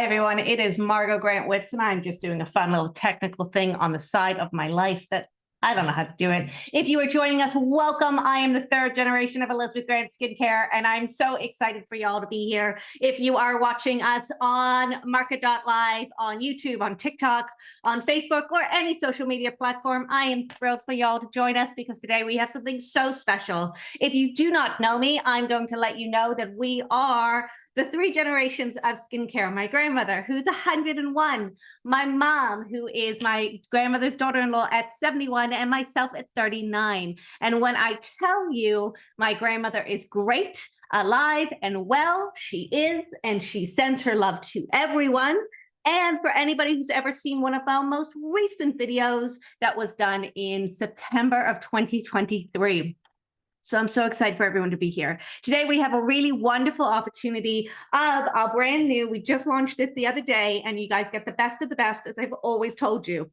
Hi, everyone. It is Margot Grant Whitson. I'm just doing a fun little technical thing on the side of my life that I don't know how to do it. If you are joining us, welcome. I am the third generation of Elizabeth Grant Skincare, and I'm so excited for y'all to be here. If you are watching us on MARKET.live, on YouTube, on TikTok, on Facebook, or any social media platform, I am thrilled for y'all to join us because today we have something so special. If you do not know me, I'm going to let you know that we are the three generations of skincare. My grandmother, who's 101, my mom, who is my grandmother's daughter-in-law at 71, and myself at 39. And when I tell you my grandmother is great, alive and well, she is, and she sends her love to everyone. And for anybody who's ever seen one of our most recent videos that was done in September of 2023. So I'm so excited for everyone to be here. Today, we have a really wonderful opportunity of our brand new, we just launched it the other day, and you guys get the best of the best, as I've always told you,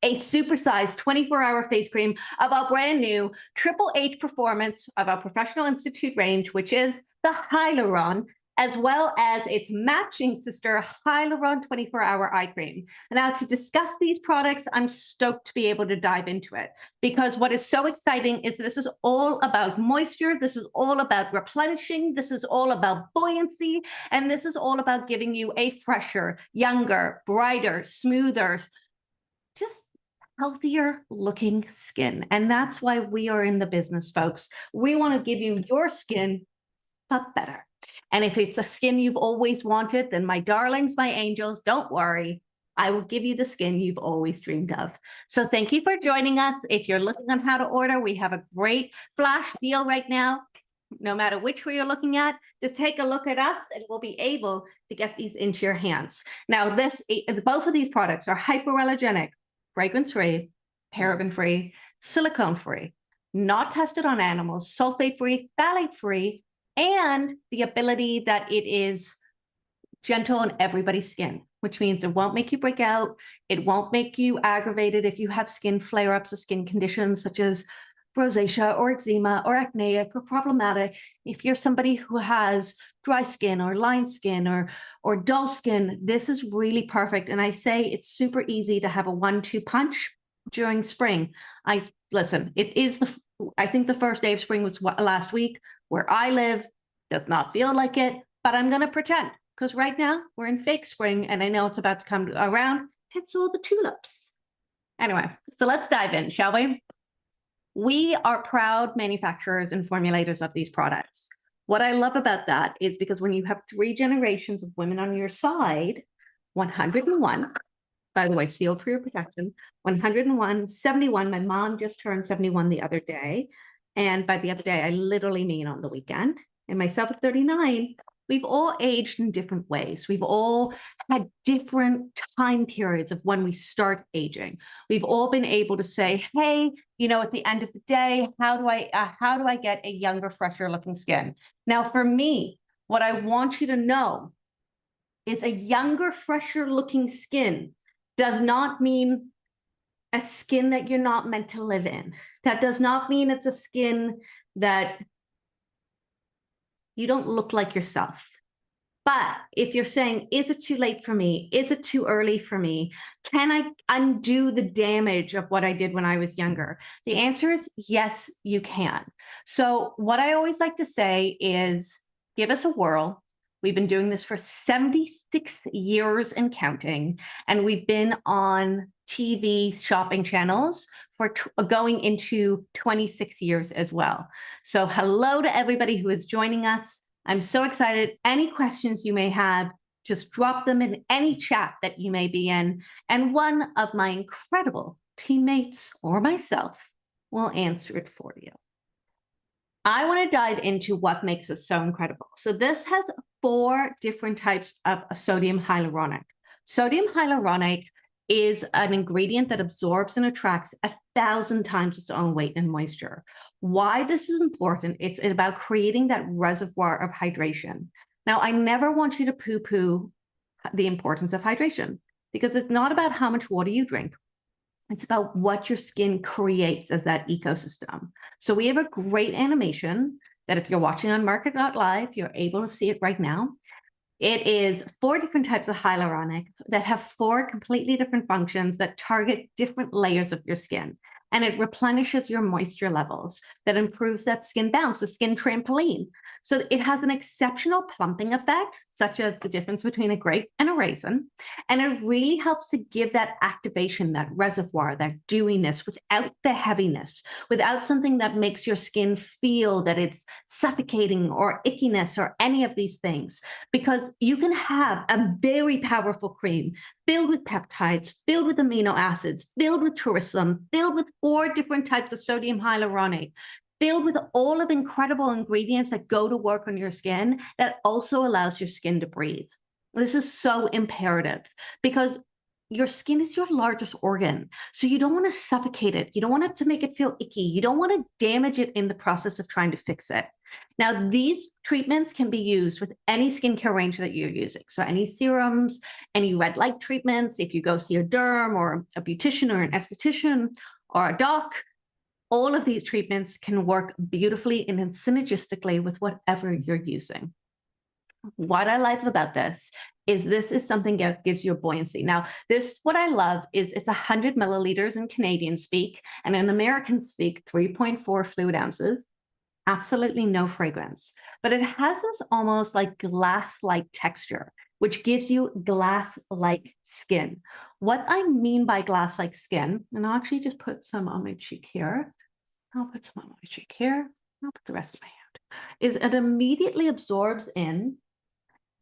a supersized 24-hour face cream of our brand new Triple H Performance of our Professional Institute range, which is the Hyaluron, as well as its matching sister, Hyaluron 24-hour eye cream. Now, to discuss these products, I'm stoked to be able to dive into it, because what is so exciting is this is all about moisture, this is all about replenishing, this is all about buoyancy, and this is all about giving you a fresher, younger, brighter, smoother, just healthier looking skin. And that's why we are in the business, folks. We want to give you your skin, but better. And if it's a skin you've always wanted, then my darlings, my angels, don't worry. I will give you the skin you've always dreamed of. So thank you for joining us. If you're looking on how to order, we have a great flash deal right now. No matter which way you're looking at, just take a look at us and we'll be able to get these into your hands. Now, both of these products are hypoallergenic, fragrance-free, paraben-free, silicone-free, not tested on animals, sulfate-free, phthalate-free, and the ability that it is gentle on everybody's skin, which means it won't make you break out. It won't make you aggravated if you have skin flare-ups or skin conditions such as rosacea or eczema or acneic or problematic. If you're somebody who has dry skin or line skin or dull skin, this is really perfect. And I say it's super easy to have a 1-2 punch during spring. Listen, I think the first day of spring was last week. Where I live does not feel like it, but I'm going to pretend, because right now we're in fake spring and I know it's about to come around. Hence all the tulips. Anyway, so let's dive in, shall we? We are proud manufacturers and formulators of these products. What I love about that is because when you have three generations of women on your side, 101, by the way, sealed for your protection, 101, 71, my mom just turned 71 the other day. And by the other day, I literally mean on the weekend. And myself at 39, we've all aged in different ways. We've all had different time periods of when we start aging. We've all been able to say, hey, at the end of the day, how do I get a younger, fresher looking skin? Now, for me, what I want you to know is a younger, fresher looking skin does not mean a skin that you're not meant to live in. That does not mean it's a skin that you don't look like yourself. But if you're saying, is it too late for me? Is it too early for me? Can I undo the damage of what I did when I was younger? The answer is yes, you can. So what I always like to say is, give us a whirl. We've been doing this for 76 years and counting, and we've been on TV shopping channels for going into 26 years as well. So hello to everybody who is joining us. I'm so excited. Any questions you may have, just drop them in any chat that you may be in, and one of my incredible teammates or myself will answer it for you. I want to dive into what makes us so incredible. So this has 4 different types of sodium hyaluronic. Sodium hyaluronic is an ingredient that absorbs and attracts 1,000 times its own weight in moisture. Why this is important, it's about creating that reservoir of hydration. Now, I never want you to poo-poo the importance of hydration, because it's not about how much water you drink. It's about what your skin creates as that ecosystem. So we have a great animation that if you're watching on MARKET.live, you're able to see it right now. It is 4 different types of hyaluronic that have 4 completely different functions that target different layers of your skin. And it replenishes your moisture levels, that improves that skin bounce, the skin trampoline. So it has an exceptional plumping effect, such as the difference between a grape and a raisin. And it really helps to give that activation, that reservoir, that dewiness without the heaviness, without something that makes your skin feel that it's suffocating or ickiness or any of these things. Because you can have a very powerful cream filled with peptides, filled with amino acids, filled with tourism, filled with 4 different types of sodium hyaluronic, filled with all of incredible ingredients that go to work on your skin that also allows your skin to breathe. This is so imperative because your skin is your largest organ. So you don't want to suffocate it. You don't want it to make it feel icky. You don't want to damage it in the process of trying to fix it. Now, these treatments can be used with any skincare range that you're using. So any serums, any red light treatments, if you go see a derm or a beautician or an esthetician or a doc, all of these treatments can work beautifully and synergistically with whatever you're using. What I like about this is something that gives you a buoyancy. Now, what I love is it's 100 milliliters in Canadian speak, and in American speak, 3.4 fluid ounces. Absolutely no fragrance, but it has this almost like glass-like texture, which gives you glass-like skin. What I mean by glass-like skin, and I'll actually just put some on my cheek here. I'll put some on my cheek here. I'll put the rest of my hand. Is it immediately absorbs in,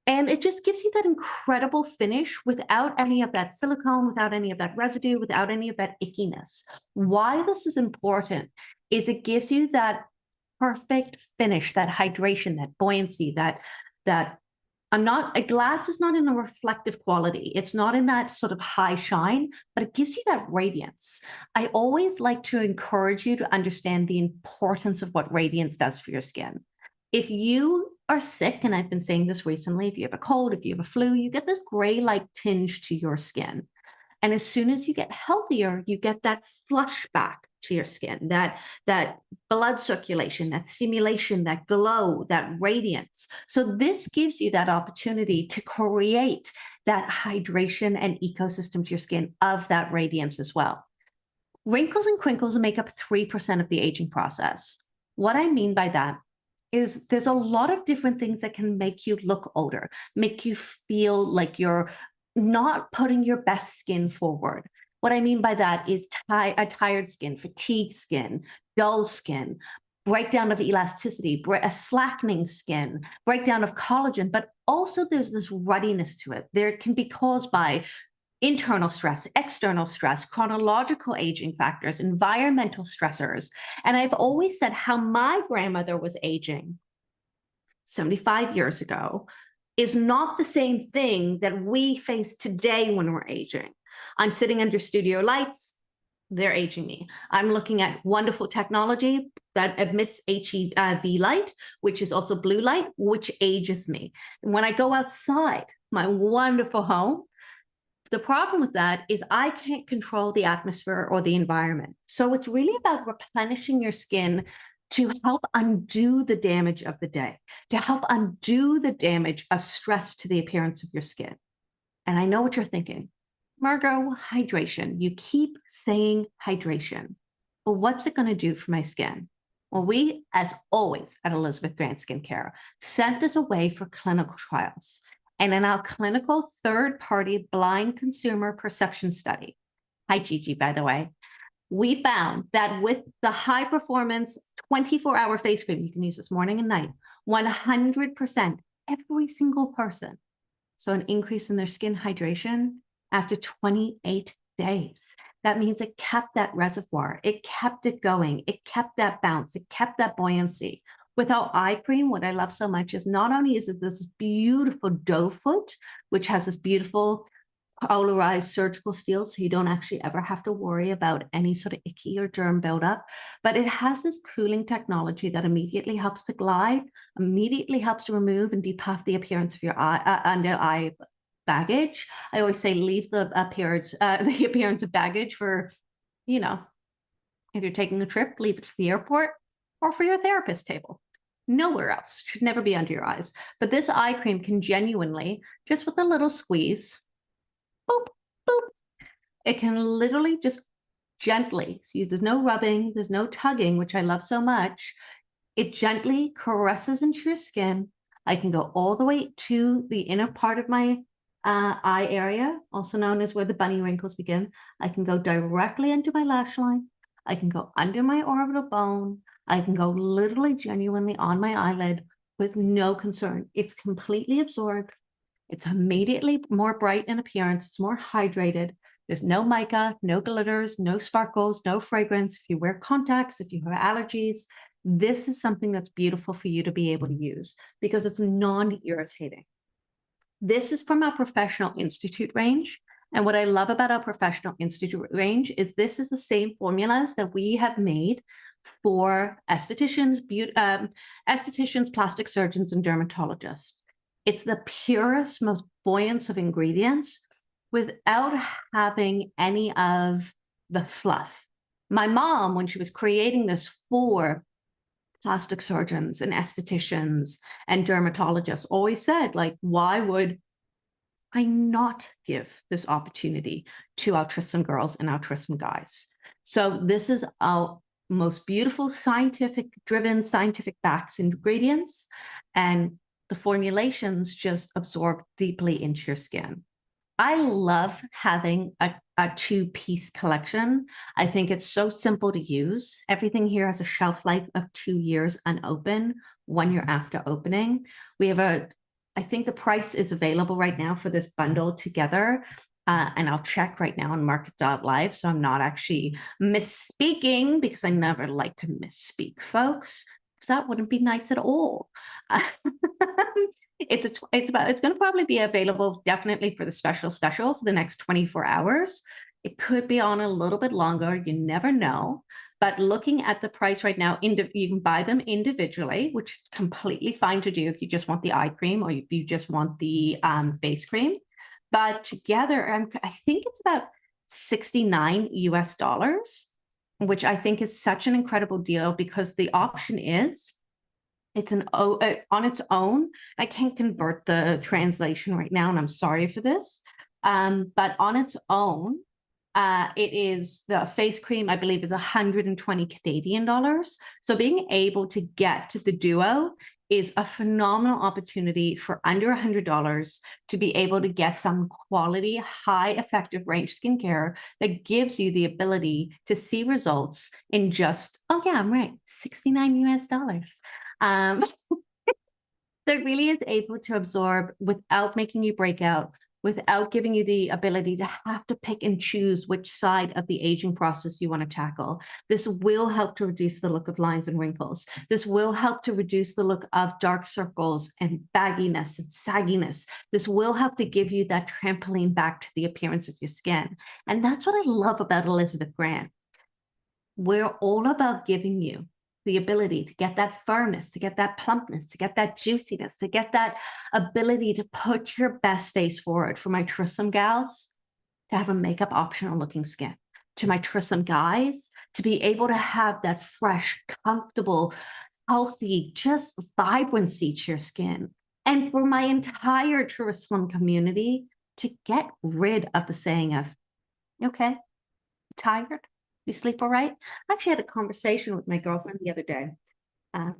and it just gives you that incredible finish without any of that silicone, without any of that residue, without any of that ickiness. Why this is important is it gives you that perfect finish, that hydration, that buoyancy, that a glass is not in a reflective quality. It's not in that sort of high shine, but it gives you that radiance. I always like to encourage you to understand the importance of what radiance does for your skin. If you are sick, and I've been saying this recently, if you have a cold, if you have a flu, you get this gray-like tinge to your skin. And as soon as you get healthier, you get that flush back to your skin, that blood circulation, that stimulation, that glow, that radiance. So this gives you that opportunity to create that hydration and ecosystem to your skin of that radiance as well. Wrinkles and crinkles make up 3% of the aging process. What I mean by that is there's a lot of different things that can make you look older, make you feel like you're not putting your best skin forward. What I mean by that is a tired skin, fatigued skin, dull skin, breakdown of elasticity, a slackening skin, breakdown of collagen, but also there's this ruddiness to it. There can be caused by internal stress, external stress, chronological aging factors, environmental stressors. And I've always said how my grandmother was aging 75 years ago is not the same thing that we face today when we're aging. I'm sitting under studio lights, they're aging me. I'm looking at wonderful technology that emits HEV light, which is also blue light, which ages me. And when I go outside my wonderful home, the problem with that is I can't control the atmosphere or the environment. So it's really about replenishing your skin to help undo the damage of the day, to help undo the damage of stress to the appearance of your skin. And I know what you're thinking. Margot, hydration. You keep saying hydration. But what's it going to do for my skin? Well, we, as always at Elizabeth Grant Skincare, sent this away for clinical trials. And in our clinical third-party blind consumer perception study, hi Gigi, by the way, we found that with the high performance 24-hour face cream, you can use this morning and night, 100%, every single person, so an increase in their skin hydration after 28 days. That means it kept that reservoir, it kept it going, it kept that bounce, it kept that buoyancy. With our eye cream, what I love so much is not only is it this beautiful doe foot, which has this beautiful polarized surgical steel, so you don't actually ever have to worry about any sort of icky or germ buildup, but it has this cooling technology that immediately helps to glide, immediately helps to remove and depuff the appearance of your under eye baggage. I always say leave the appearance of baggage for, if you're taking a trip, leave it for the airport or for your therapist table. nowhere else. Should never be under your eyes. But this eye cream can genuinely, just with a little squeeze, boop, boop, it can literally just gently, there's no rubbing, there's no tugging, which I love so much. It gently caresses into your skin. I can go all the way to the inner part of my eye area, also known as where the bunny wrinkles begin. I can go directly into my lash line. I can go under my orbital bone. I can go literally genuinely on my eyelid with no concern. It's completely absorbed. It's immediately more bright in appearance. It's more hydrated. There's no mica, no glitters, no sparkles, no fragrance. If you wear contacts, if you have allergies, this is something that's beautiful for you to be able to use because it's non-irritating. This is from our Professional Institute range. And what I love about our Professional Institute range is this is the same formulas that we have made for estheticians, plastic surgeons, and dermatologists. It's the purest, most buoyant of ingredients without having any of the fluff. My mom, when she was creating this for plastic surgeons and estheticians and dermatologists, always said, like, why would I not give this opportunity to our Tristan girls and our Tristan guys? So this is our most beautiful scientific-driven, scientific-backed ingredients, and the formulations just absorb deeply into your skin. I love having a two-piece collection. I think it's so simple to use. Everything here has a shelf life of 2 years unopened, 1 year after opening. We have I think the price is available right now for this bundle together. And I'll check right now on MARKET.live. So I'm not actually misspeaking because I never like to misspeak, folks. Because that wouldn't be nice at all. It's going to probably be available definitely for the special for the next 24 hours. It could be on a little bit longer. You never know. But looking at the price right now, you can buy them individually, which is completely fine to do if you just want the eye cream or if you just want the face cream. But together, I think it's about $69 US, which I think is such an incredible deal because the option is it's on its own. I can't convert the translation right now, and I'm sorry for this. But on its own, it is the face cream, I believe, is 120 Canadian dollars. So being able to get the duo is a phenomenal opportunity for under $100 to be able to get some quality, high effective range skincare that gives you the ability to see results in just, oh yeah, I'm right, $69 US. That really is able to absorb without making you break out, without giving you the ability to have to pick and choose which side of the aging process you want to tackle. This will help to reduce the look of lines and wrinkles. This will help to reduce the look of dark circles and bagginess and sagginess. This will help to give you that trampoline back to the appearance of your skin. And that's what I love about Elizabeth Grant. We're all about giving you the ability to get that firmness, to get that plumpness, to get that juiciness, to get that ability to put your best face forward. For my Tristan gals, to have a makeup optional looking skin. To my Tristan guys, to be able to have that fresh, comfortable, healthy, just vibrancy to your skin. And for my entire Tristan community, to get rid of the saying of, okay, tired? You sleep all right? I actually had a conversation with my girlfriend the other day. I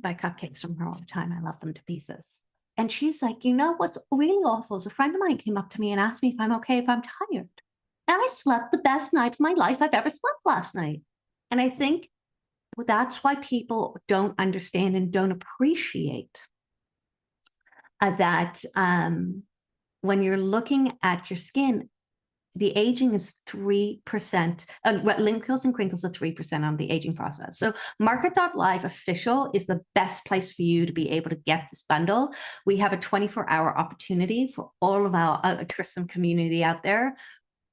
buy cupcakes from her all the time. I love them to pieces. And she's like, you know what's really awful is a friend of mine came up to me and asked me if I'm okay if I'm tired. And I slept the best night of my life I've ever slept last night. And I think that's why people don't understand and don't appreciate that when you're looking at your skin, the aging is 3%. Wrinkles and crinkles are 3% on the aging process. So MARKET.live official is the best place for you to be able to get this bundle. We have a 24-hour opportunity for all of our Tristan community out there.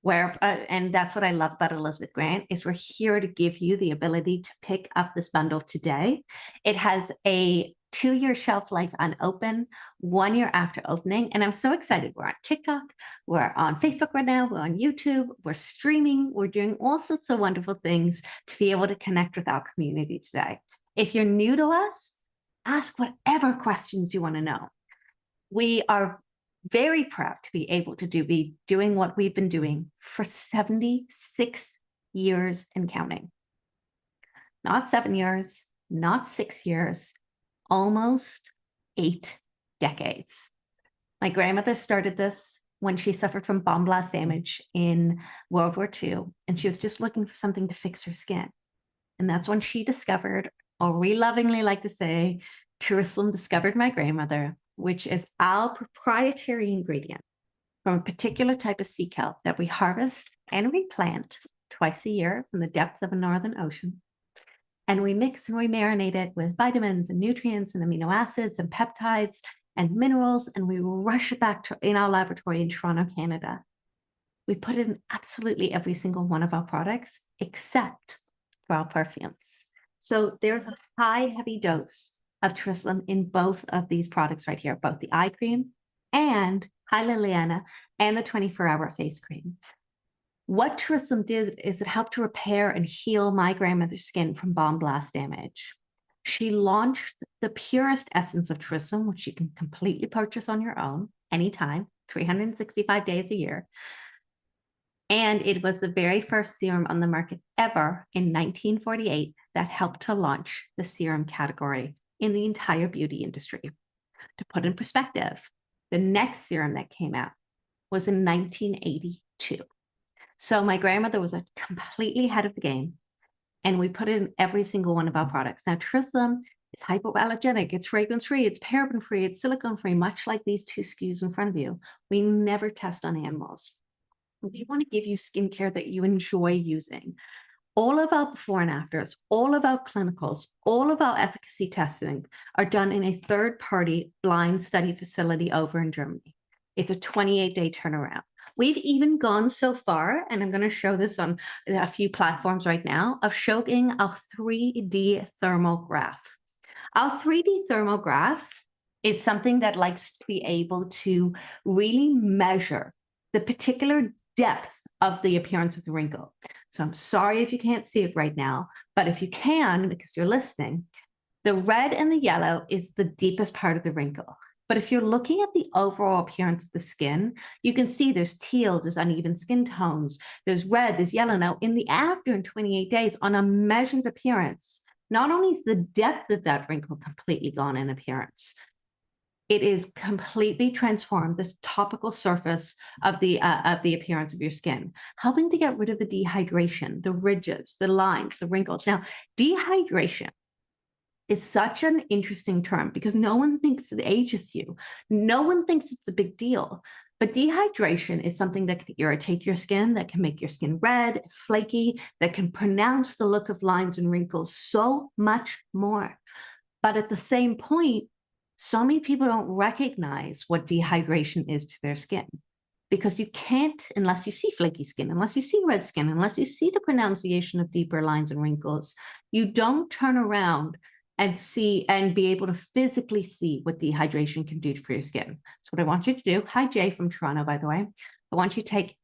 And that's what I love about Elizabeth Grant is we're here to give you the ability to pick up this bundle today. It has a 2-year shelf life unopened, 1 year after opening. And I'm so excited. We're on TikTok. We're on Facebook right now. We're on YouTube. We're streaming. We're doing all sorts of wonderful things to be able to connect with our community today. If you're new to us, Ask whatever questions you want to know. We are very proud to be able to be doing what we've been doing for 76 years and counting. Not 7 years, not 6 years, almost 8 decades. My grandmother started this when she suffered from bomb blast damage in World War II, and she was just looking for something to fix her skin. And that's when she discovered, or we lovingly like to say, Jerusalem discovered my grandmother, which is our proprietary ingredient from a particular type of sea kelp that we harvest and replant twice a year from the depths of a northern ocean. And we mix and we marinate it with vitamins and nutrients and amino acids and peptides and minerals, and we rush it back in our laboratory in Toronto, Canada. We put it in absolutely every single one of our products, except for our perfumes. So there's a high, heavy dose of Jerusalem in both of these products right here, both the eye cream and High Liliana and the 24-hour face cream. What Jerusalem did is it helped to repair and heal my grandmother's skin from bomb blast damage. She launched the purest essence of Jerusalem, which you can completely purchase on your own anytime, 365 days a year. And it was the very first serum on the market ever in 1948 that helped to launch the serum category in the entire beauty industry. To put in perspective, the next serum that came out was in 1982. So my grandmother was completely ahead of the game, and we put it in every single one of our products. Now, Jerusalem is hypoallergenic, it's fragrance-free, it's paraben-free, it's silicone-free, much like these two SKUs in front of you. We never test on animals. We want to give you skincare that you enjoy using. All of our before and afters, all of our clinicals, all of our efficacy testing are done in a third-party blind study facility over in Germany. It's a 28-day turnaround. We've even gone so far, and I'm going to show this on a few platforms right now, of showing our 3D thermal graph. Our 3D thermal graph is something that likes to be able to really measure the particular depth of the appearance of the wrinkle. So I'm sorry if you can't see it right now, but if you can, because you're listening, the red and the yellow is the deepest part of the wrinkle. But if you're looking at the overall appearance of the skin, you can see there's teal, there's uneven skin tones, there's red, there's yellow. Now, in the after in 28 days, on a measured appearance, not only is the depth of that wrinkle completely gone in appearance, it is completely transformed this topical surface of the appearance of your skin, helping to get rid of the dehydration, the ridges, the lines, the wrinkles. Now, dehydration is such an interesting term because no one thinks it ages you. No one thinks it's a big deal. But dehydration is something that can irritate your skin, that can make your skin red, flaky, that can pronounce the look of lines and wrinkles so much more. But at the same point, so many people don't recognize what dehydration is to their skin, because you can't, unless you see flaky skin, unless you see red skin, unless you see the pronunciation of deeper lines and wrinkles, you don't turn around and see and be able to physically see what dehydration can do for your skin. So what I want you to do, hi Jay from Toronto, by the way, I want you to take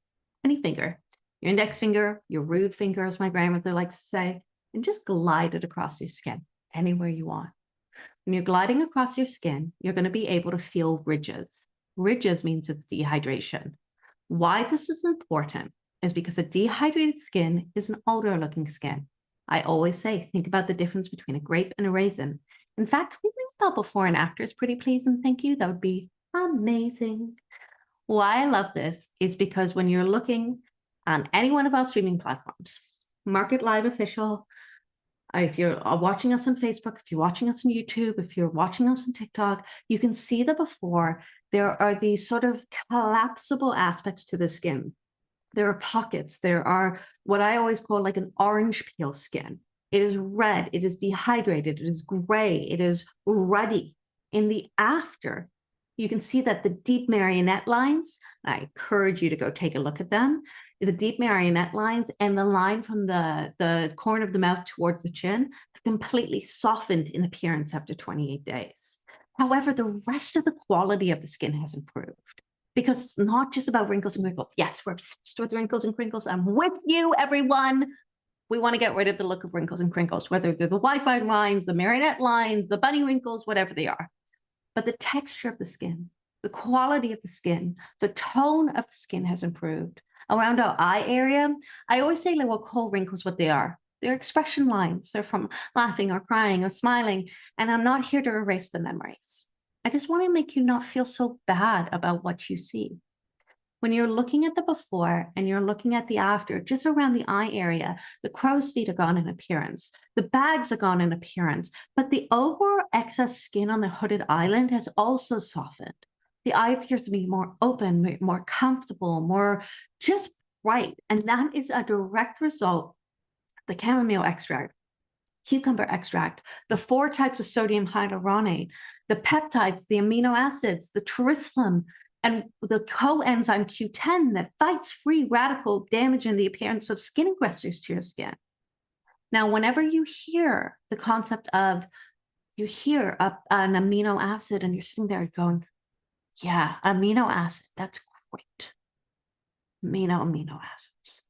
any finger, your index finger, your rude finger, as my grandmother likes to say, and just glide it across your skin anywhere you want. When you're gliding across your skin, you're going to be able to feel ridges. Ridges means it's dehydration. Why this is important is because a dehydrated skin is an older looking skin. I always say, think about the difference between a grape and a raisin. In fact, we can spell before and after is pretty please and thank you. That would be amazing. Why I love this is because when you're looking on any one of our streaming platforms, MARKET.live official, if you're watching us on Facebook, if you're watching us on YouTube, if you're watching us on TikTok, you can see the before. There are these sort of collapsible aspects to the skin. There are pockets. There are what I always call like an orange peel skin. It is red. It is dehydrated. It is gray. It is ruddy. In the after, you can see that the deep marionette lines, I encourage you to go take a look at them, the deep marionette lines and the line from the corner of the mouth towards the chin have completely softened in appearance after 28 days. However, the rest of the quality of the skin has improved because it's not just about wrinkles and wrinkles. Yes, we're obsessed with wrinkles and crinkles. I'm with you, everyone. We want to get rid of the look of wrinkles and crinkles, whether they're the Wi-Fi lines, the marionette lines, the bunny wrinkles, whatever they are. But the texture of the skin, the quality of the skin, the tone of the skin has improved. Around our eye area, I always say we'll call wrinkles what they are. They're expression lines. They're from laughing or crying or smiling. And I'm not here to erase the memories. I just want to make you not feel so bad about what you see. When you're looking at the before and you're looking at the after, just around the eye area, the crow's feet are gone in appearance. The bags are gone in appearance, but the overall excess skin on the hooded eyelid has also softened. The eye appears to be more open, more comfortable, more just bright. And that is a direct result of the chamomile extract, cucumber extract, the 4 types of sodium hyaluronate, the peptides, the amino acids, the tritislum, and the coenzyme Q10 that fights free radical damage in the appearance of skin aggressors to your skin. Now, whenever you hear the concept of, you hear an amino acid and you're sitting there going, yeah, amino acid, that's great. Amino acids.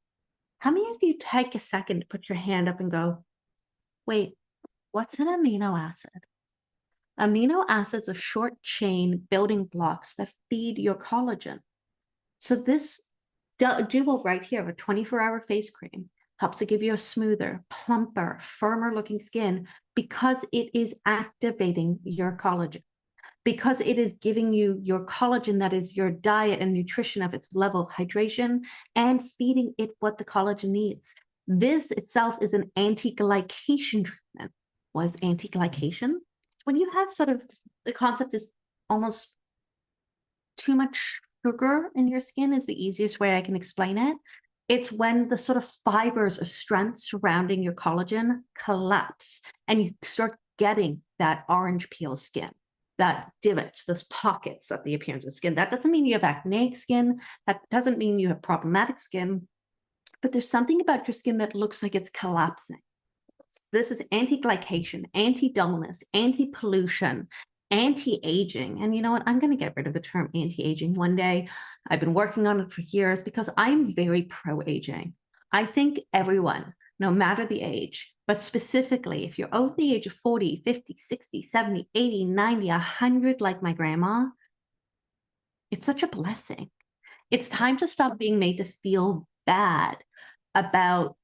How many of you take a second to put your hand up and go, wait, what's an amino acid? Amino acids are short chain building blocks that feed your collagen. So this duo right here, a 24-hour face cream, helps to give you a smoother, plumper, firmer looking skin because it is activating your collagen, because it is giving you your collagen that is your diet and nutrition of its level of hydration and feeding it what the collagen needs. This itself is an anti-glycation treatment. What is anti-glycation? When you have sort of, the concept is almost too much sugar in your skin is the easiest way I can explain it. It's when the sort of fibers of strength surrounding your collagen collapse and you start getting that orange peel skin, that divots, those pockets of the appearance of skin. That doesn't mean you have acneic skin. That doesn't mean you have problematic skin, but there's something about your skin that looks like it's collapsing. This is anti-glycation, anti-dullness, anti-pollution, anti-aging. And you know what? I'm going to get rid of the term anti-aging one day. I've been working on it for years because I'm very pro-aging. I think everyone, no matter the age, but specifically if you're over the age of 40, 50, 60, 70, 80, 90, 100, like my grandma, it's such a blessing. It's time to stop being made to feel bad about,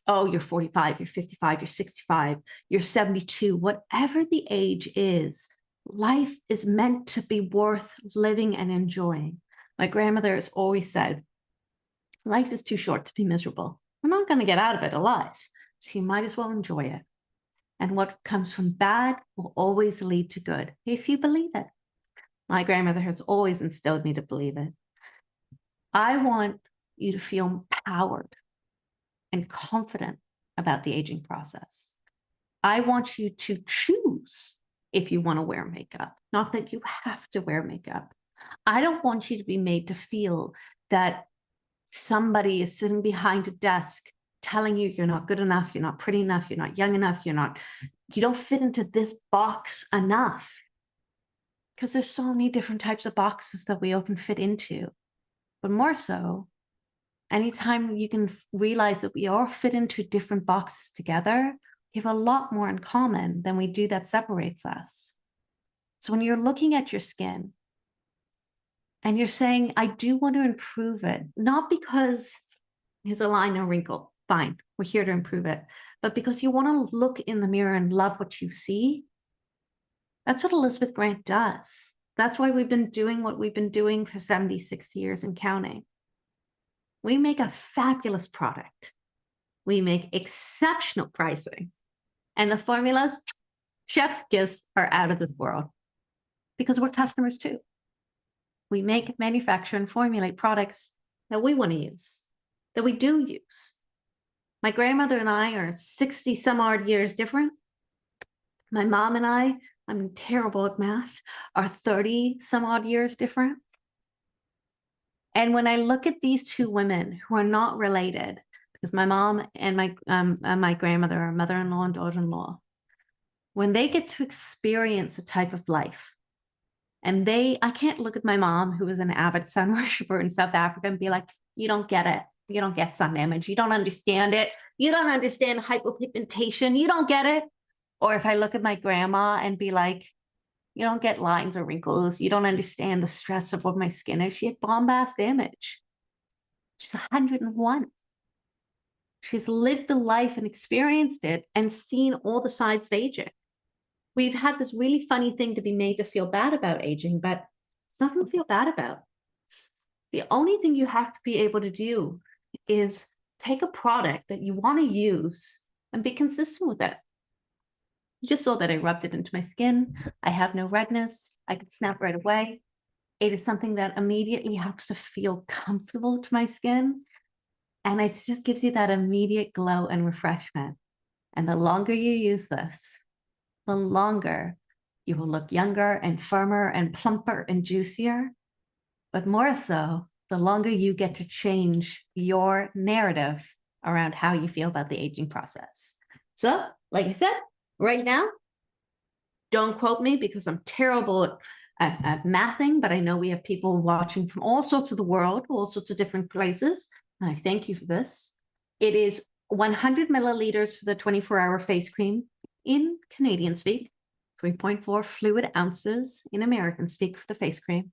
oh, you're 45, you're 55, you're 65, you're 72, whatever the age is, life is meant to be worth living and enjoying. My grandmother has always said, life is too short to be miserable. We're not going to get out of it alive, so you might as well enjoy it. And what comes from bad will always lead to good, if you believe it. My grandmother has always instilled me to believe it. I want you to feel empowered and confident about the aging process. I want you to choose if you want to wear makeup, not that you have to wear makeup. I don't want you to be made to feel that somebody is sitting behind a desk telling you you're not good enough, you're not pretty enough, you're not young enough, you don't fit into this box enough. Because there's so many different types of boxes that we all can fit into. But more so, anytime you can realize that we all fit into different boxes together, we have a lot more in common than we do that separates us. So when you're looking at your skin and you're saying, I do want to improve it, not because here's a line or wrinkle, fine, we're here to improve it, but because you want to look in the mirror and love what you see. That's what Elizabeth Grant does. That's why we've been doing what we've been doing for 76 years and counting. We make a fabulous product. We make exceptional pricing. And the formulas, chef's kiss, are out of this world because we're customers too. We make, manufacture, and formulate products that we want to use, that we do use. My grandmother and I are 60 some odd years different. My mom and I, I'm terrible at math, are 30 some odd years different. And when I look at these two women who are not related, because my mom and my grandmother are mother-in-law and daughter-in-law, when they get to experience a type of life, and I can't look at my mom, who was an avid sun worshiper in South Africa, and be like, you don't get it. You don't get sun image. You don't understand it. You don't understand hypopigmentation. You don't get it. Or if I look at my grandma and be like, you don't get lines or wrinkles. You don't understand the stress of what my skin is. She had bombast damage. She's 101. She's lived the life and experienced it and seen all the sides of aging. We've had this really funny thing to be made to feel bad about aging, but it's nothing to feel bad about. The only thing you have to be able to do is take a product that you want to use and be consistent with it. You just saw that I rubbed it into my skin. I have no redness. I can snap right away. It is something that immediately helps to feel comfortable to my skin. And it just gives you that immediate glow and refreshment. And the longer you use this, the longer you will look younger and firmer and plumper and juicier. But more so, the longer you get to change your narrative around how you feel about the aging process. So, like I said, right now, don't quote me because I'm terrible at mathing, but I know we have people watching from all sorts of the world, all sorts of different places. And I thank you for this. It is 100 milliliters for the 24-hour face cream in Canadian speak, 3.4 fluid ounces in American speak for the face cream,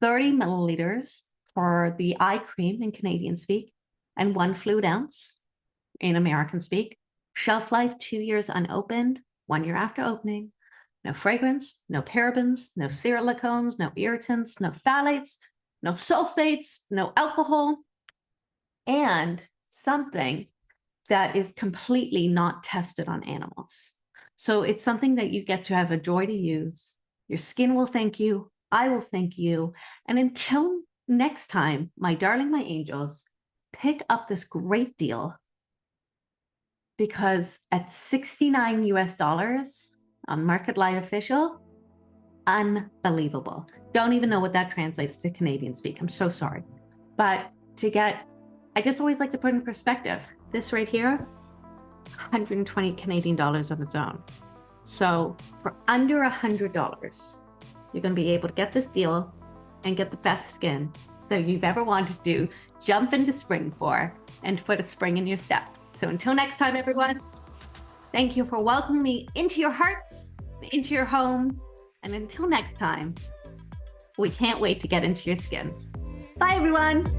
30 milliliters for the eye cream in Canadian speak, and 1 fluid ounce in American speak. Shelf life, 2 years unopened, 1 year after opening. No fragrance, no parabens, no silicones, no irritants, no phthalates, no sulfates, no alcohol, and something that is completely not tested on animals. So it's something that you get to have a joy to use. Your skin will thank you. I will thank you. And until next time, my darling, my angels, pick up this great deal, because at $69 US on MARKET.live official, unbelievable. Don't even know what that translates to Canadian speak. I'm so sorry. But I just always like to put in perspective. This right here, 120 Canadian dollars on its own. So for under $100, you're going to be able to get this deal and get the best skin that you've ever wanted to jump into spring for and put a spring in your step. So until next time, everyone, thank you for welcoming me into your hearts, into your homes. And until next time, we can't wait to get into your skin. Bye, everyone.